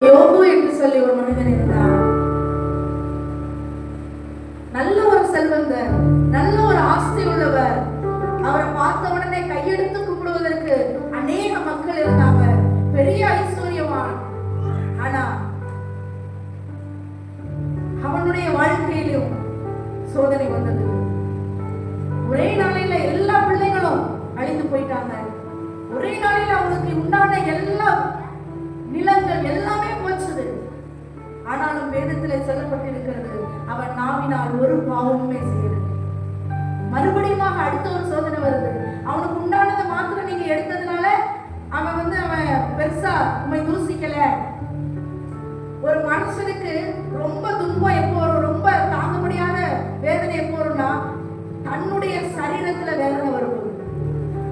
யோபு என்று சொல்லி ஒரு மனிதன் இருந்தார். நல்ல ஒரு செல்வந்தர், நல்ல ஒரு ஆஸ்தி உள்ளவர். அவரை பார்த்த உடனே கையெடுத்து கும்பிடுவதற்கு அநேக மக்கள் இருந்தாங்க. பெரிய ஐஸ்வர்யவான். ஆனா அவனுடைய வாழ்க்கையிலும் சோதனை வந்தது. ஒரே நாளில எல்லா பிள்ளைகளும் அழிந்து போயிட்டாங்க. ஒரே நாளில அவனுக்கு உண்டான எல்லா நிலங்கள் எல்லாமே போச்சது. ஆனாலும் வேதத்திலே சொல்லப்பட்டிருக்கிறது, அவன் நாவினால் ஒரு பாவமுமே செய்யல. மறுபடியும் அடுத்த ஒரு சோதனை வருது. அவனுக்கு உண்டானதை மாத்திரம் நீங்க எடுத்ததுனால அவன் பெருசா உண்மை தூசிக்கல. ஒரு மனுஷனுக்கு ரொம்ப துன்பம் எப்போ வரும், ரொம்ப தாங்க முடியாத வேதனை எப்போ வரும்னா தன்னுடைய சரீரத்துல வேதனை வரும்போது.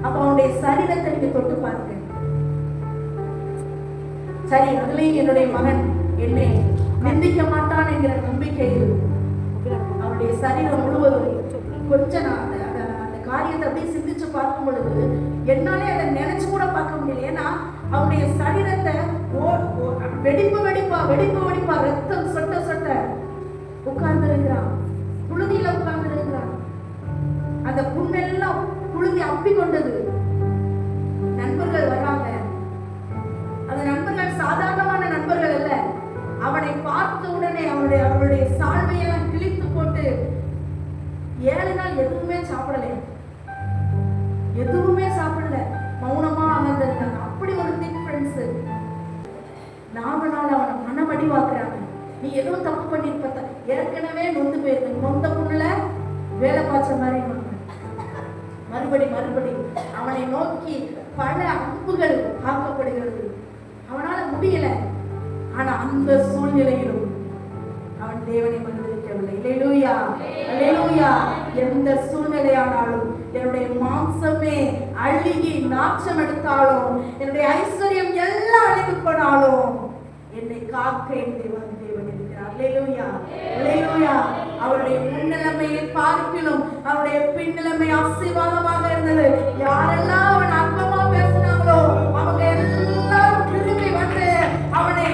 அப்ப அவனுடைய சரீரத்தை நீங்க தொட்டு பாருங்க. சரி, அதுலயும் என்னுடைய மகன் என்னை நிந்திக்க மாட்டான் என்கிற நம்பிக்கையில் அவனுடைய சரீரம் முழுவதும் கொஞ்சம் நான் அந்த காரியத்தை அப்படியே சிந்திச்சு பார்க்கும் பொழுது என்னாலே அதை நினைச்சு கூட பார்க்க முடியல. ஏன்னா அவனுடைய சரீரத்தை வெடிப்பு வெடிப்பா ரத்தம் சொட்ட சொட்ட உட்கார்ந்து இருக்கிறான். புழுதியில உட்கார்ந்து இருக்கிறான். அந்த புண்ணெல்லாம் புழுதி அப்பி கொண்டது. நண்பர்கள் வர்றாங்க. அந்த நண்பர்கள் சாதாரணமான நண்பர்கள் அல்ல. அவனை பார்த்த உடனே அவருடைய சால்வையெல்லாம் கிழித்து போட்டு 7 நாள் எதுவுமே சாப்பிடல, மௌனமா அமர்ந்திருந்தாங்க. அப்படி ஒரு திக் ஃப்ரெண்ட்ஸ். 4 நாள் அவனை மனமடிவாக்குறாங்க. நீ ஏதோ தப்பு பண்ணிருப்ப, ஏற்கனவே நொந்து போயிருக்க, நொந்த புண்ணுல வேலை பார்த்த மாதிரி மறுபடி அவனை நோக்கி பல அம்புகள் காக்கப்படுகிறது. அவனால முடியல. ஆனா அந்த சூழ்நிலையிலும் அவன் தேவனை மறுதலிக்கவில்லை. அல்லேலூயா, அல்லேலூயா. எந்த சூழ்நிலையானாலும், என்னுடைய மாம்சமே அழுகி நாற்றம் எடுத்தாலும், என்னுடைய ஐஸ்வர்யம் எல்லாம் அழிந்து போனாலும், என்னை காக்க என் தேவன் இருக்கிறார். அல்லேலூயா, அல்லேலூயா. அவருடைய முன்னிலைமையை பார்க்கிலும் அவருடைய பின்னிலைமை ஆசீர்வாதமாக இருந்தது. யாரெல்லாம் அவன் அற்பமா பேசினாங்களோ அவங்க எல்லாரும் திரும்பி வந்து அவனை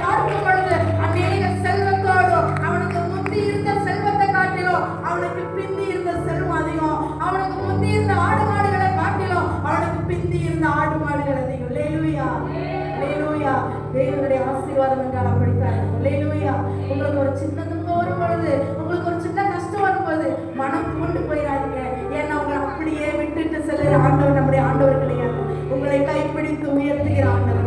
பார்க்கும் பொழுது அநேக செல்வத்தோடு, அவனுக்கு முந்தி இருந்த செல்வத்தை காட்டிலும் அவனுக்கு பிந்தி இருந்த செல்வம் அதிகம். அவனுக்கு முந்தி இருந்த ஆடு மாடுகளை காட்டிலும் அவனுக்கு பிந்தி இருந்த ஆடு மாடுகள் அதிகம். அல்லேலூயா, அல்லேலூயா. தேவனுடைய ஆசீர்வாதம் என்றால் அப்படித்தான். அல்லேலூயா. உங்களுக்கு ஒரு சின்ன துன்பம் வரும் பொழுது, உங்களுக்கு ஒரு சின்ன கஷ்டம் வரும்போது மனம் கொண்டு போயிடாதீங்க. ஏன்னா உங்களை அப்படியே விட்டுட்டு செல்லுற ஆண்டவர் நம்முடைய ஆண்டவர் கிடையாது. உங்களை கைப்பிடித்து உயர்த்துகிற ஆண்டவர்.